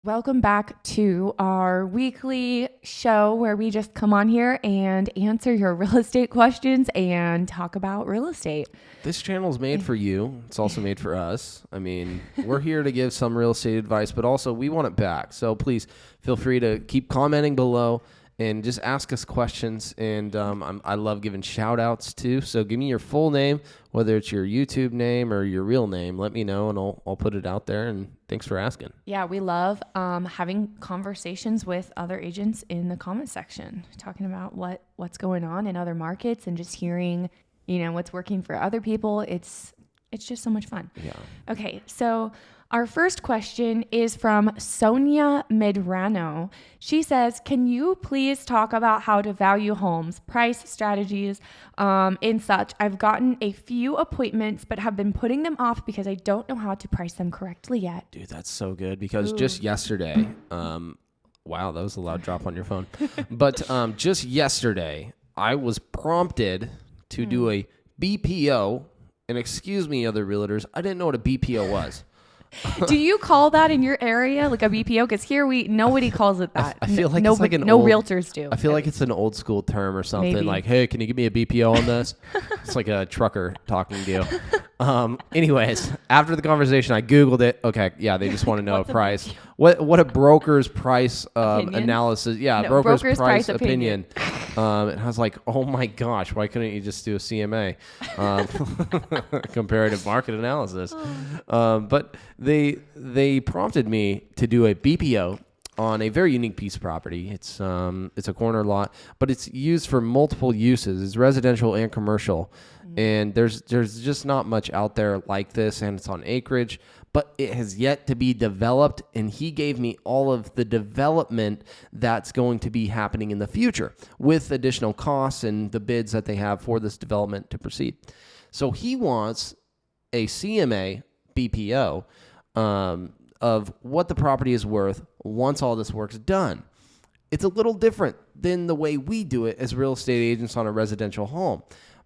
Welcome back to our weekly show where we just come on here and answer your real estate questions and talk about real estate. This channel is made for you. It's also made for us. I mean, we're here to give some real estate advice, but also we want it back. So please feel free to keep commenting below and just ask us questions. And I love giving shout outs too. So give me your full name, whether it's your YouTube name or your real name. Let me know and I'll put it out there. And thanks for asking. Yeah, we love having conversations with other agents in the comment section, talking about what's going on in other markets and just hearing, what's working for other people. It's just so much fun. Yeah. Okay, so our first question is from Sonia Medrano. She says, can you please talk about how to value homes, price strategies, and such? I've gotten a few appointments, but have been putting them off because I don't know how to price them correctly yet. Dude, that's so good because just yesterday, wow, that was a loud drop on your phone. But just yesterday, I was prompted to do a BPO. And excuse me, other realtors, I didn't know what a BPO was. Do you call that in your area like a BPO? Because here nobody calls it that. I feel like no, it's like no realtors do. I feel like it's an old school term or something. Maybe. Like, hey, can you give me a BPO on this? It's like a trucker talking to you. Anyways, after the conversation, I Googled it. Okay, yeah, they just want to know a price. What a broker's price analysis? Yeah, No, broker's price opinion. And I was like, oh my gosh, why couldn't you just do a CMA? Comparative market analysis. But they prompted me to do a BPO on a very unique piece of property. It's a corner lot, but it's used for multiple uses. It's residential and commercial. And there's just not much out there like this, and it's on acreage, but it has yet to be developed. And he gave me all of the development that's going to be happening in the future with additional costs and the bids that they have for this development to proceed. So he wants a CMA BPO of what the property is worth once all this work's done. It's a little different than the way we do it as real estate agents on a residential home.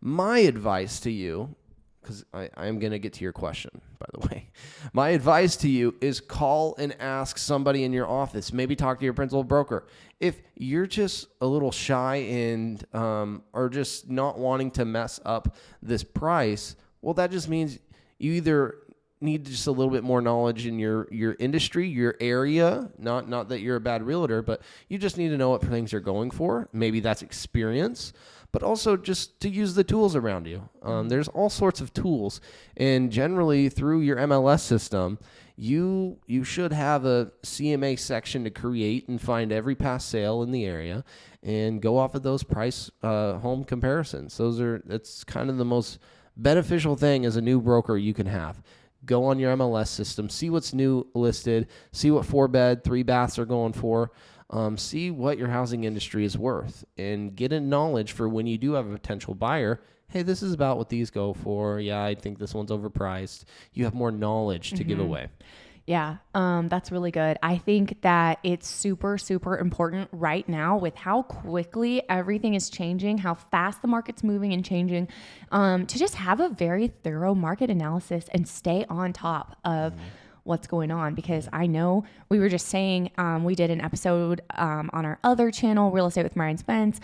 My advice to you, because I am going to get to your question, by the way. My advice to you is call and ask somebody in your office. Maybe talk to your principal broker. If you're just a little shy and or just not wanting to mess up this price, well, that just means you either need just a little bit more knowledge in your industry, your area. Not that you're a bad realtor, but you just need to know what things you're going for. Maybe that's experience, but also just to use the tools around you. There's all sorts of tools, and generally through your MLS system, you should have a CMA section to create and find every past sale in the area and go off of those price home comparisons. That's kind of the most beneficial thing as a new broker you can have. Go on your MLS system, see what's new listed, see what 4-bed, 3-baths are going for, see what your housing industry is worth, and get a knowledge for when you do have a potential buyer. Hey, this is about what these go for. Yeah, I think this one's overpriced. You have more knowledge to give away. Yeah, that's really good. I think that it's super, super important right now with how quickly everything is changing, how fast the market's moving and changing, to just have a very thorough market analysis and stay on top of what's going on. Because I know we were just saying, we did an episode on our other channel, Real Estate with Marian Spence.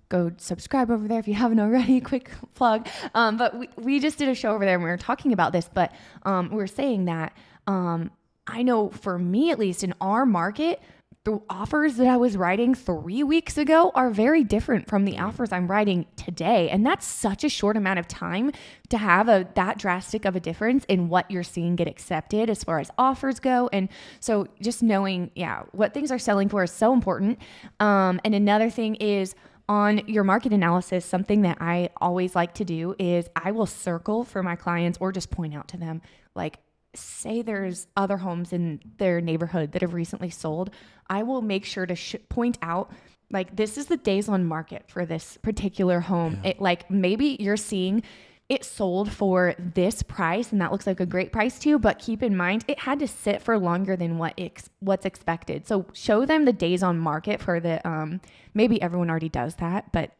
Go subscribe over there if you haven't already. Quick plug. But we just did a show over there and we were talking about this, but we were saying that I know for me, at least in our market, the offers that I was writing 3 weeks ago are very different from the offers I'm writing today. And that's such a short amount of time to have that drastic of a difference in what you're seeing get accepted as far as offers go. And so just knowing, what things are selling for is so important. And another thing is, on your market analysis, something that I always like to do is I will circle for my clients or just point out to them, like, say there's other homes in their neighborhood that have recently sold. I will make sure to point out, like, this is the days on market for this particular home. Yeah. Maybe you're seeing it sold for this price and that looks like a great price to you, but keep in mind it had to sit for longer than what's expected. So show them the days on market for the, maybe everyone already does that, but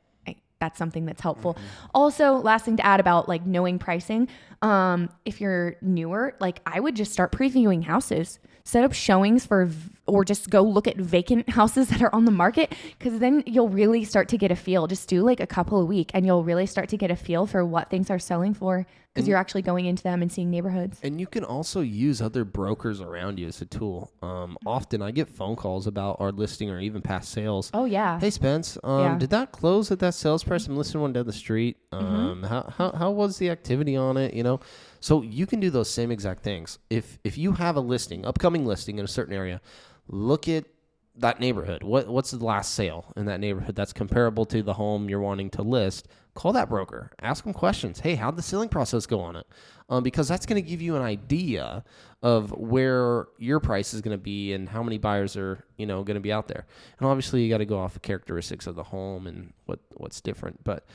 that's something that's helpful. Also, last thing to add about like knowing pricing. If you're newer, like I would just start previewing houses, set up showings or just go look at vacant houses that are on the market. Cause then you'll really start to get a feel. Just do like a couple a week and you'll really start to get a feel for what things are selling for. Because you're actually going into them and seeing neighborhoods. And you can also use other brokers around you as a tool. Often I get phone calls about our listing or even past sales. Oh, yeah. Hey, Spence, did that close at that sales price? I'm listing one down the street. How was the activity on it? You know, so you can do those same exact things. If you have a listing, upcoming listing in a certain area, look at that neighborhood. What's the last sale in that neighborhood that's comparable to the home you're wanting to list? Call that broker. Ask them questions. Hey, how'd the selling process go on it? Because that's going to give you an idea of where your price is going to be and how many buyers are, going to be out there. And obviously, you got to go off the characteristics of the home and what's different. But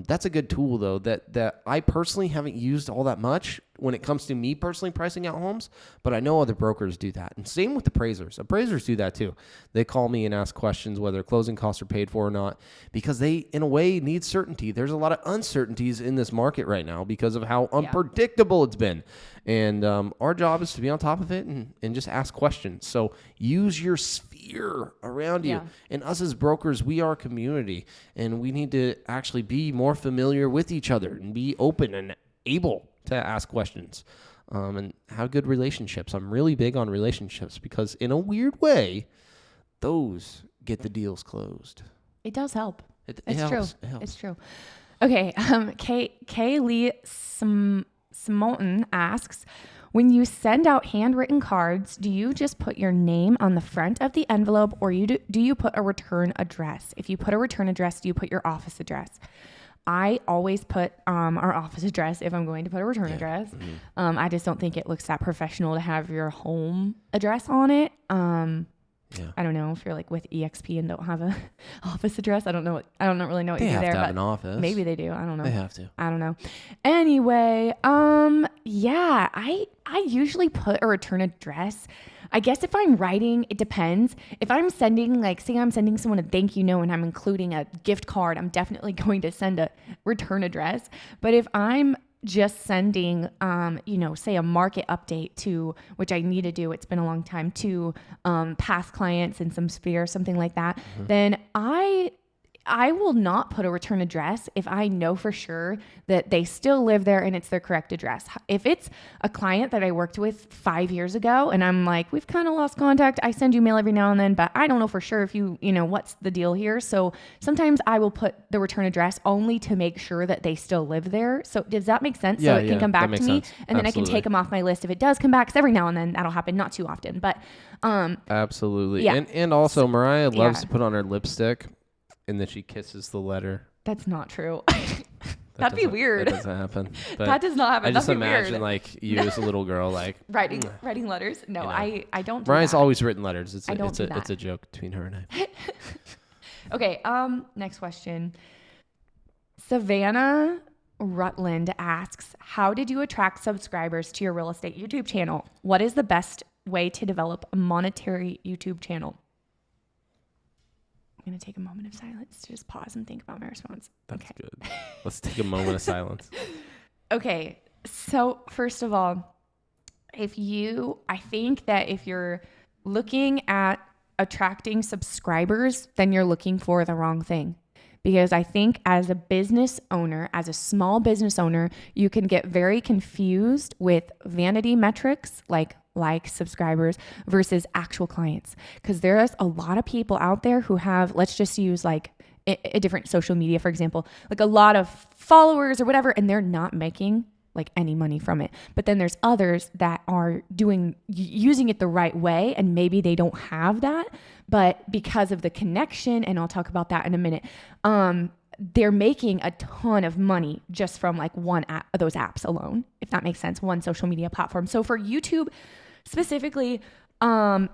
that's a good tool, though, that I personally haven't used all that much when it comes to me personally pricing out homes, but I know other brokers do that. And same with appraisers. Appraisers do that too. They call me and ask questions whether closing costs are paid for or not, because they, in a way, need certainty. There's a lot of uncertainties in this market right now because of how unpredictable it's been. And our job is to be on top of it and just ask questions. So use your sphere around you. And us as brokers, we are a community, and we need to actually be more familiar with each other and be open and able to ask questions and have good relationships. I'm really big on relationships because in a weird way, those get the deals closed. It does help. It's true. It helps. It's true. Okay. Kaylee Smoten asks, when you send out handwritten cards, do you just put your name on the front of the envelope, or do you put a return address? If you put a return address, do you put your office address? I always put our office address if I'm going to put a return address. I just don't think it looks that professional to have your home address on it. I don't know if you're like with EXP and don't have a office address. I don't know. I don't really know what you do there. They have to have but an office. Maybe they do. I don't know. They have to. I don't know. Anyway, I usually put a return address. I guess if I'm writing, it depends. If I'm sending, like, say I'm sending someone a thank you note and I'm including a gift card, I'm definitely going to send a return address. But if I'm just sending, say a market update to, which I need to do, it's been a long time, to past clients in some sphere, something like that, then I will not put a return address if I know for sure that they still live there and it's their correct address. If it's a client that I worked with 5 years ago and I'm like, we've kind of lost contact, I send you mail every now and then, but I don't know for sure if you what's the deal here. So sometimes I will put the return address only to make sure that they still live there. So does that make sense? Yeah, so it can come back to me and then I can Absolutely. take them off my list if it does come back, because every now and then that'll happen, not too often, but Absolutely. Yeah. And also Mariah loves to put on her lipstick and then she kisses the letter. That's not true. That'd be weird. That doesn't happen. But that does not happen. I just That'd be imagine weird. like you as a little girl, like writing letters. No, I don't do Mariah's that. always written letters. It's I don't do that. It's a joke between her and I. Okay. Next question. Savannah Rutland asks, how did you attract subscribers to your real estate YouTube channel? What is the best way to develop a monetary YouTube channel? I'm going to take a moment of silence to just pause and think about my response. That's good. Let's take a moment of silence. Okay. So first of all, I think that if you're looking at attracting subscribers, then you're looking for the wrong thing. Because I think as a business owner, as a small business owner, you can get very confused with vanity metrics like subscribers versus actual clients. Because there's a lot of people out there who have, let's just use like a different social media, for example, like a lot of followers or whatever, and they're not making like any money from it. But then there's others that are using it the right way, and maybe they don't have that, but because of the connection, and I'll talk about that in a minute, they're making a ton of money just from like one app, those apps alone, if that makes sense, one social media platform. So for YouTube specifically, I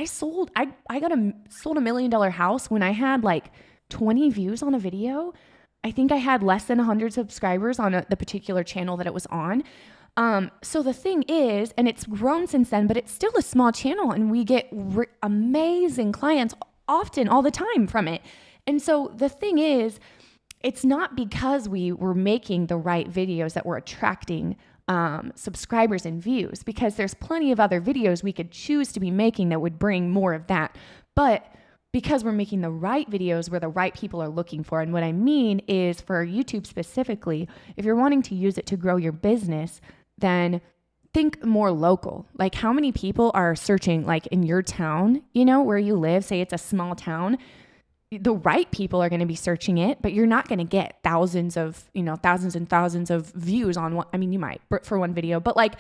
sold a $1 million house when I had like 20 views on a video. I think I had less than 100 subscribers on the particular channel that it was on. So the thing is, and it's grown since then, but it's still a small channel, and we get amazing clients often, all the time from it. And so the thing is, it's not because we were making the right videos that were attracting subscribers and views, because there's plenty of other videos we could choose to be making that would bring more of that. But because we're making the right videos where the right people are looking for. And what I mean is, for YouTube specifically, if you're wanting to use it to grow your business, then think more local. Like, how many people are searching, like, in your town, where you live? Say it's a small town. The right people are going to be searching it, but you're not going to get thousands and thousands of views on one. I mean, you might for one video, but like,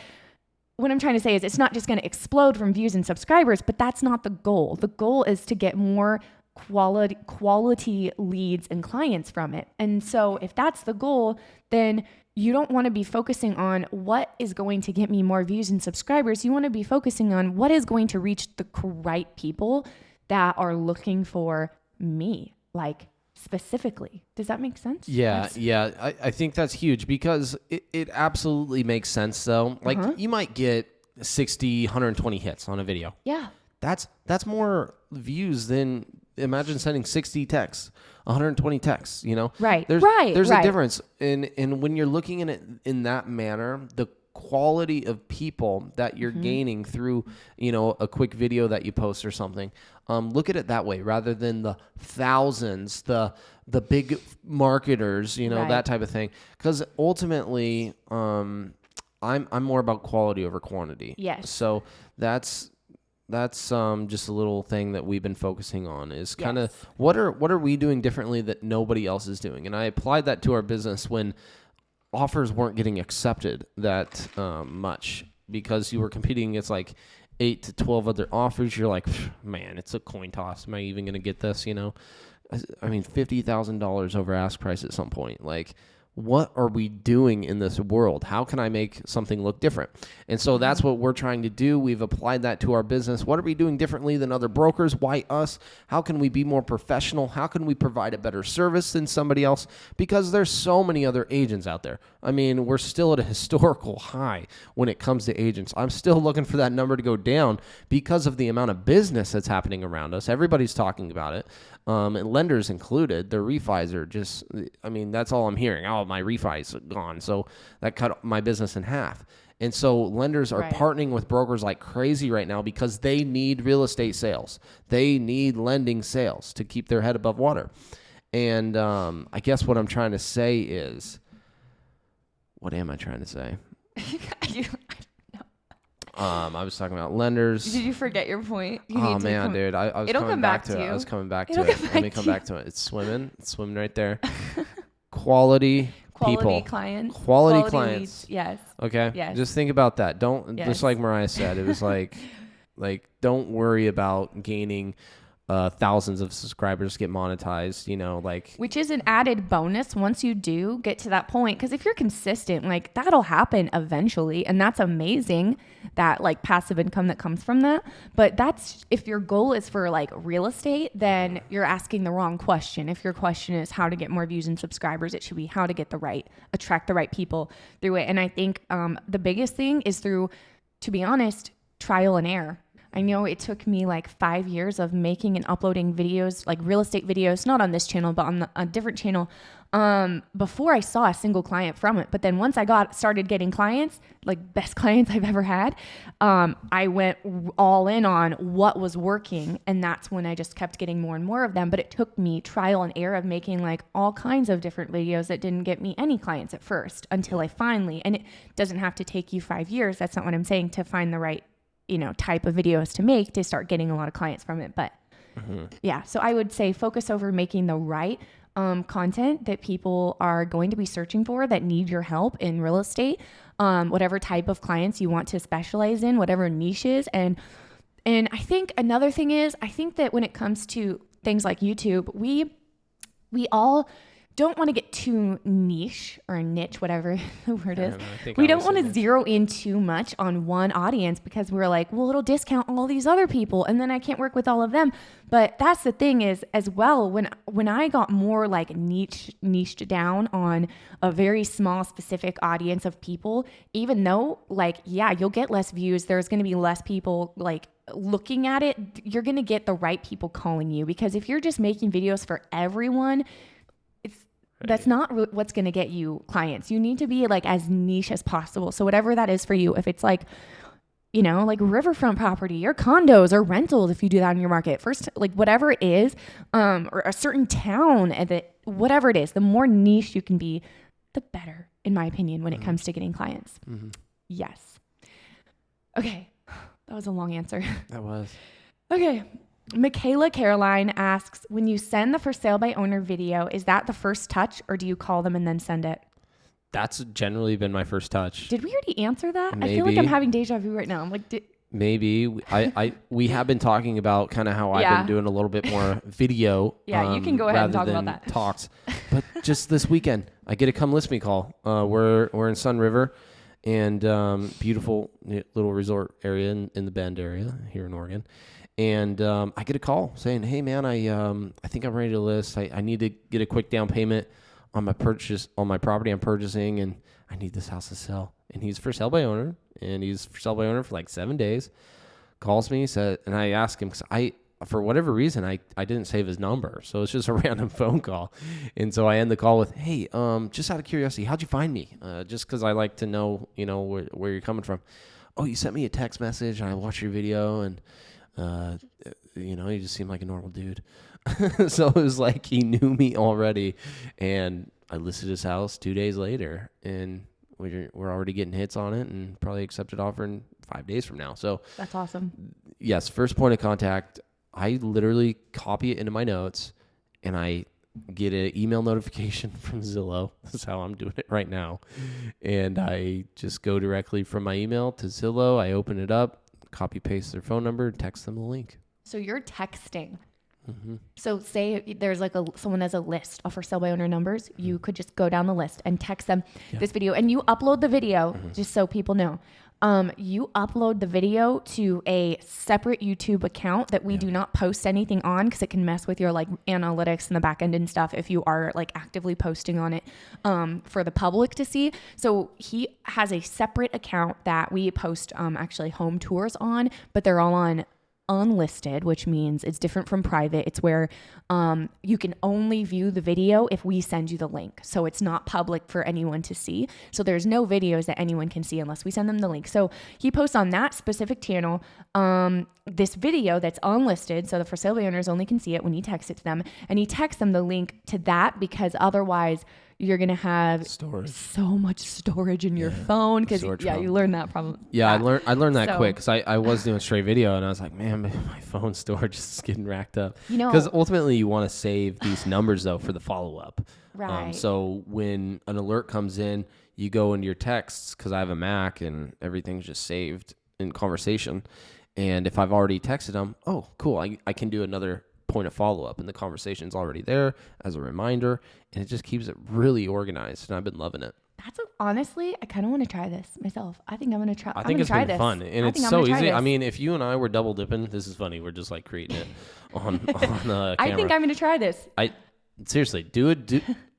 what I'm trying to say is, it's not just going to explode from views and subscribers, but that's not the goal. The goal is to get more quality leads and clients from it. And so if that's the goal, then you don't want to be focusing on what is going to get me more views and subscribers. You want to be focusing on what is going to reach the right people that are looking for me, like, specifically. Does that make sense? Yeah. I think that's huge, because it absolutely makes sense, though. Like, you might get 60, 120 hits on a video. Yeah. That's more views than, imagine sending 60 texts, 120 texts, Right. There's Right. a difference. And when you're looking at it in that manner, the quality of people that you're gaining through, a quick video that you post or something, look at it that way, rather than the thousands, the big marketers, Right. that type of thing. Because ultimately, I'm more about quality over quantity. Yes. So that's just a little thing that we've been focusing on, is kind of what are we doing differently that nobody else is doing. And I applied that to our business when offers weren't getting accepted that much, because you were competing against like 8 to 12 other offers. You're like, man, it's a coin toss. Am I even going to get this? I mean, $50,000 over ask price at some point. Like, what are we doing in this world? How can I make something look different? And so that's what we're trying to do. We've applied that to our business. What are we doing differently than other brokers? Why us? How can we be more professional? How can we provide a better service than somebody else? Because there's so many other agents out there. I mean, we're still at a historical high when it comes to agents. I'm still looking for that number to go down because of the amount of business that's happening around us. Everybody's talking about it. And lenders included. Their refis are just, I mean, that's all I'm hearing. Oh, my refi's gone. So that cut my business in half. And so lenders are partnering with brokers like crazy right now, because they need real estate sales. They need lending sales to keep their head above water. And I guess what I'm trying to say is, what am I trying to say? I was talking about lenders. Did you forget your point? Oh man, dude, I was coming back to it. I was coming back to it. Let me come back to it. It's swimming right there. Quality people. Clients. Quality clients. Leads. Yes. Okay. Yes. Just think about that. Don't just like Mariah said. It was like don't worry about gaining thousands of subscribers, get monetized, which is an added bonus once you do get to that point. Because if you're consistent, like, that'll happen eventually, and that's amazing, that like passive income that comes from that. But that's, if your goal is for like real estate, then you're asking the wrong question. If your question is how to get more views and subscribers, it should be how to attract the right people through it. And I think the biggest thing is through, to be honest, trial and error. I know it took me like 5 years of making and uploading videos, like real estate videos, not on this channel, but on a different channel, before I saw a single client from it. But then once I started getting clients, like best clients I've ever had, I went all in on what was working. And that's when I just kept getting more and more of them. But it took me trial and error of making like all kinds of different videos that didn't get me any clients at first, until I finally, and it doesn't have to take you 5 years. That's not what I'm saying, to find the right type of videos to make to start getting a lot of clients from it. But yeah, so I would say focus over making the right content that people are going to be searching for, that need your help in real estate, whatever type of clients you want to specialize in, whatever niches. And I think another thing is, I think that when it comes to things like YouTube, we all don't want to get too niche or niche, whatever the word is. think We I don't would want say to niche. zero in too much on one audience because we're like, well, it'll discount all these other people and then I can't work with all of them. But that's the thing is as well, when I got more like niched down on a very small specific audience of people, even though like, yeah, you'll get less views. There's going to be less people like looking at it. You're going to get the right people calling you, because if you're just making videos for everyone, that's not what's going to get you clients. You need to be like as niche as possible. So whatever that is for you, if it's like, you know, like riverfront property or condos or rentals, if you do that in your market first, like whatever it is, or a certain town, and whatever it is, the more niche you can be, the better, in my opinion, when it comes to getting clients. Mm-hmm. Yes. Okay. That was a long answer. That was. Okay. Michaela Caroline asks, when you send the for sale by owner video, is that the first touch or do you call them and then send it? That's generally been my first touch. Did we already answer that? Maybe. I feel like I'm having deja vu right now. I'm like, Maybe we have been talking about kind of how I've been doing a little bit more video. Yeah, you can go ahead and talk about that. Talks. But just this weekend, I get a come list me call. We're in Sun River, and beautiful little resort area in the Bend area here in Oregon. And I get a call saying, "Hey man, I think I'm ready to list. I need to get a quick down payment on my property I'm purchasing, and I need this house to sell." And he's for sale by owner, and he's for sale by owner for like 7 days. Calls me, and I ask him, because for whatever reason I didn't save his number, so it's just a random phone call. And so I end the call with, "Hey, just out of curiosity, how'd you find me? Just because I like to know, where you're coming from." "Oh, you sent me a text message, and I watched your video, and you just seem like a normal dude." So it was like he knew me already, and I listed his house 2 days later, and we're already getting hits on it, and probably accepted offer in 5 days from now. So that's awesome. Yes, first point of contact, I literally copy it into my notes, and I get an email notification from Zillow. That's how I'm doing it right now. And I just go directly from my email to Zillow. I open it up, copy paste their phone number, text them the link. So you're texting. Mm-hmm. So say there's like someone has a list of for sale by owner numbers. You could just go down the list and text them this video, and you upload the video just so people know. You upload the video to a separate YouTube account that we do not post anything on, because it can mess with your like analytics and the back end and stuff if you are like actively posting on it for the public to see. So he has a separate account that we post actually home tours on, but they're all on unlisted, which means it's different from private. It's where you can only view the video if we send you the link. So it's not public for anyone to see. So there's no videos that anyone can see unless we send them the link. So he posts on that specific channel this video that's unlisted, so the for sale by owners only can see it when he texts it to them. And he texts them the link to that, because otherwise you're going to have so much storage in your phone. Because you learned that problem. Yeah, I learned that quick, because I was doing straight video, and I was like, man, my phone storage is getting racked up. Because ultimately you want to save these numbers though for the follow-up. Right. So when an alert comes in, you go into your texts, because I have a Mac and everything's just saved in conversation. And if I've already texted them, oh, cool, I can do another point of follow-up, and the conversation's already there as a reminder, and it just keeps it really organized, and I've been loving it. Honestly, I kind of want to try this myself. I think I'm going to try. I think it's been fun, and it's so easy. I mean, if you and I were double dipping, this is funny. We're just like creating it on camera. I think I'm going to try this. Seriously, do it.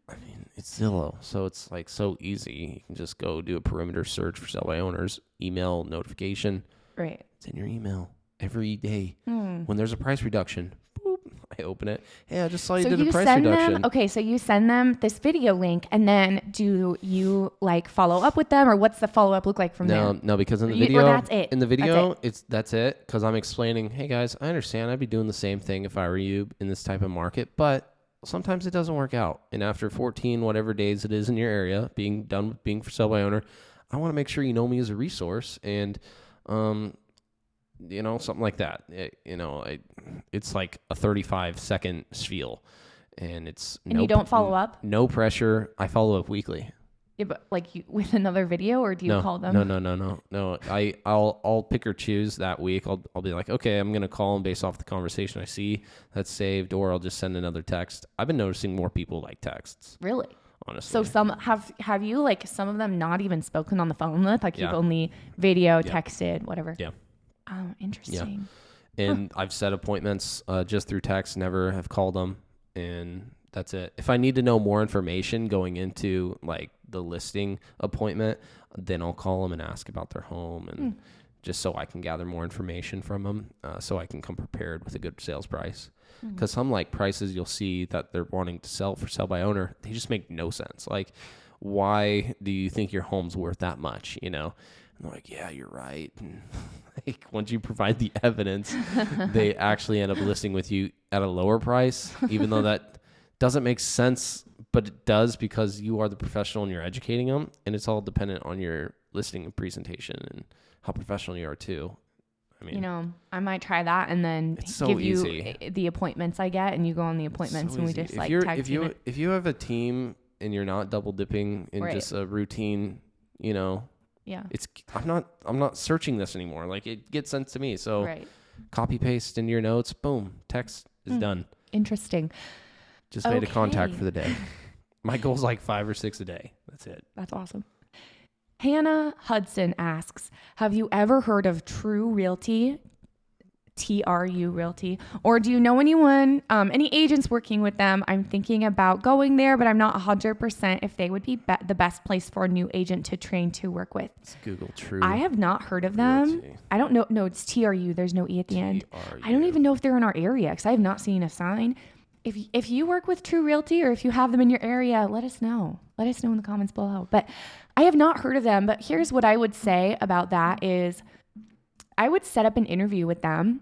I mean, it's Zillow, so it's like so easy. You can just go do a perimeter search for sell by owners, email notification. Right. It's in your email every day. When there's a price reduction, boop, I open it. Hey, I just saw you did a price reduction. So you send them this video link, and then do you like follow up with them, or what's the follow up look like from there? No, because in the video, that's it. In the video, that's it. Because I'm explaining, hey guys, I understand. I'd be doing the same thing if I were you in this type of market, but sometimes it doesn't work out. And after 14 whatever days it is in your area, being done with being for sale by owner, I want to make sure you know me as a resource, and something like that. It's like a 35-second spiel, and it's and you don't follow up. No pressure. I follow up weekly. Yeah, but like with another video, or do you call them? No. I'll pick or choose that week. I'll be like, okay, I'm gonna call them based off the conversation I see that's saved, or I'll just send another text. I've been noticing more people like texts. Really? Honestly. So some have you like some of them not even spoken on the phone with? Like you've Yeah. only video, texted, whatever. Yeah. Oh, interesting. Yeah. And I've set appointments just through text. Never have called them, and that's it. If I need to know more information going into like the listing appointment, then I'll call them and ask about their home, and just so I can gather more information from them, so I can come prepared with a good sales price. Because some like prices you'll see that they're wanting to sell for sell by owner, they just make no sense. Like, why do you think your home's worth that much? You know, and they're like, yeah, you're right. And like once you provide the evidence, they actually end up listing with you at a lower price, even though that doesn't make sense, but it does because you are the professional and you're educating them, and it's all dependent on your listing and presentation and how professional you are too. I mean, You know, I might try that and then It's so give easy. you the appointments I get, and you go on the appointments, so and we easy. just If like you're- tag if team you it. if you have a team and you're not double dipping in Right. just a routine, you know, Yeah. I'm not searching this anymore. Like it gets sent to me. So Right. copy paste into your notes, boom, text is done. Interesting. Just made a contact Okay. for the day. My goal's like 5 or 6 a day. That's it. That's awesome. Hannah Hudson asks, have you ever heard of True Realty, TRU Realty, or do you know anyone, any agents working with them? I'm thinking about going there, but I'm not 100% if they would be the best place for a new agent to train to work with. It's Google True. I have not heard of them. Realty. I don't know. No, it's TRU. There's no E at the end. TRU. I don't even know if they're in our area because I have not seen a sign. If you work with True Realty, or if you have them in your area, let us know. Let us know in the comments below. But I have not heard of them. But here's what I would say about that is I would set up an interview with them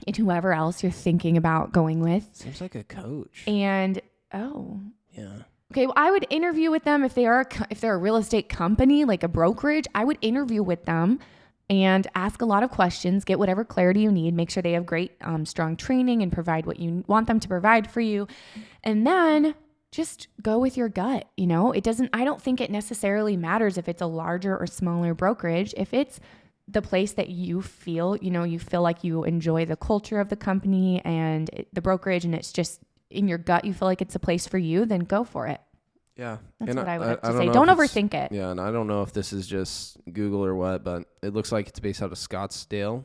and whoever else you're thinking about going with. Seems like a coach. And Yeah. okay, well, I would interview with them if they're a real estate company, like a brokerage. I would interview with them and ask a lot of questions, get whatever clarity you need, make sure they have great, strong training and provide what you want them to provide for you. And then just go with your gut. You know, I don't think it necessarily matters if it's a larger or smaller brokerage. If it's the place that you feel like you enjoy the culture of the company and the brokerage, and it's just in your gut, you feel like it's a place for you, then go for it. Yeah. That's And what I would have to don't say. know Don't if it's- overthink it. Yeah, and I don't know if this is just Google or what, but it looks like it's based out of Scottsdale,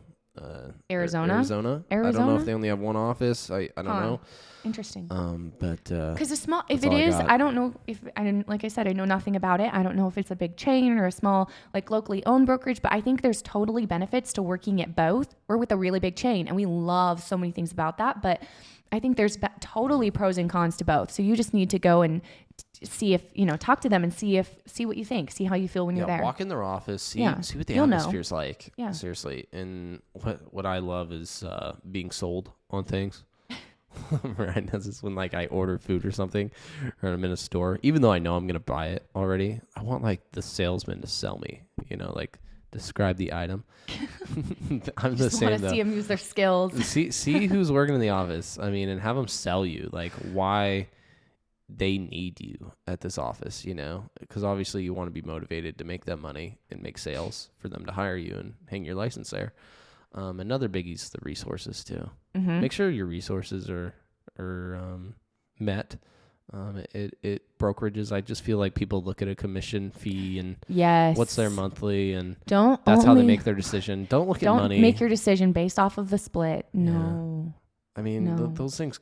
Arizona? I don't know Arizona? if they only have one office. I don't know. Interesting. But Because if that's it all I is, got. I don't know if like I said, I know nothing about it. I don't know if it's a big chain or a small, like locally owned brokerage, but I think there's totally benefits to working at both. We're with a really big chain and we love so many things about that, but I think there's totally pros and cons to both. So you just need to go and see if, talk to them and see what you think, see how you feel when you're there. walk in their office, see what the You'll know. atmosphere's like. Yeah. Seriously. And what I love is being sold on things. Right. This is when like I order food or something, or I'm in a store, even though I know I'm gonna buy it already. I want like the salesman to sell me, like describe the item. I'm the Just same want to though. see them use their skills. See who's working in the office. I mean, and have them sell you like why they need you at this office, because obviously you want to be motivated to make that money and make sales for them to hire you and hang your license there. Another biggie is the resources too. Mm-hmm. Make sure your resources are met. It brokerages. I just feel like people look at a commission fee and Yes. what's their monthly, and Don't that's how they only- make their decision. Don't look at Don't money. make your decision based off of the split. No. I mean, No. those things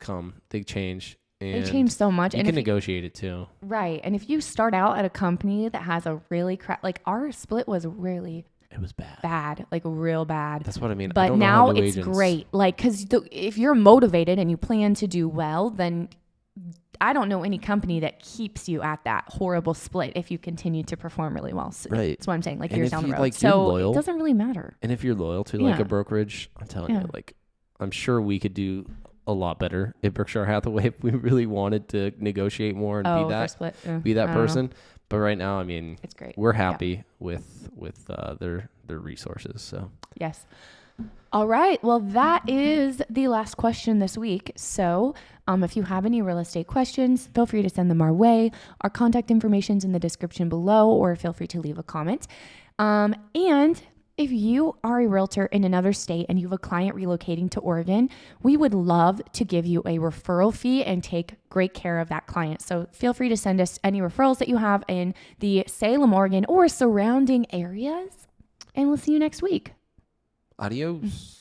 they change. And They change so much. You And can if negotiate it too. right. And if you start out at a company that has a really like our split was really It was bad. bad, like real bad. That's what I mean. I But don't know now how new it's agents- great. Like, because if you're motivated and you plan to do well, then I don't know any company that keeps you at that horrible split if you continue to perform really well. So Right. that's what I'm saying, like And years if down the you, road. like, you're So loyal- it doesn't really matter. And if you're loyal to like Yeah. a brokerage, I'm telling Yeah. you, like, I'm sure we could do a lot better at Berkshire Hathaway if we really wanted to negotiate more and Oh, be for that split. be I that don't know. person. But right now, I mean, It's great. we're happy with their resources. So Yes. All right. Well, that is the last question this week. So If you have any real estate questions, feel free to send them our way. Our contact information is in the description below, or feel free to leave a comment. And if you are a realtor in another state and you have a client relocating to Oregon, we would love to give you a referral fee and take great care of that client. So feel free to send us any referrals that you have in the Salem, Oregon, or surrounding areas. And we'll see you next week. Adios.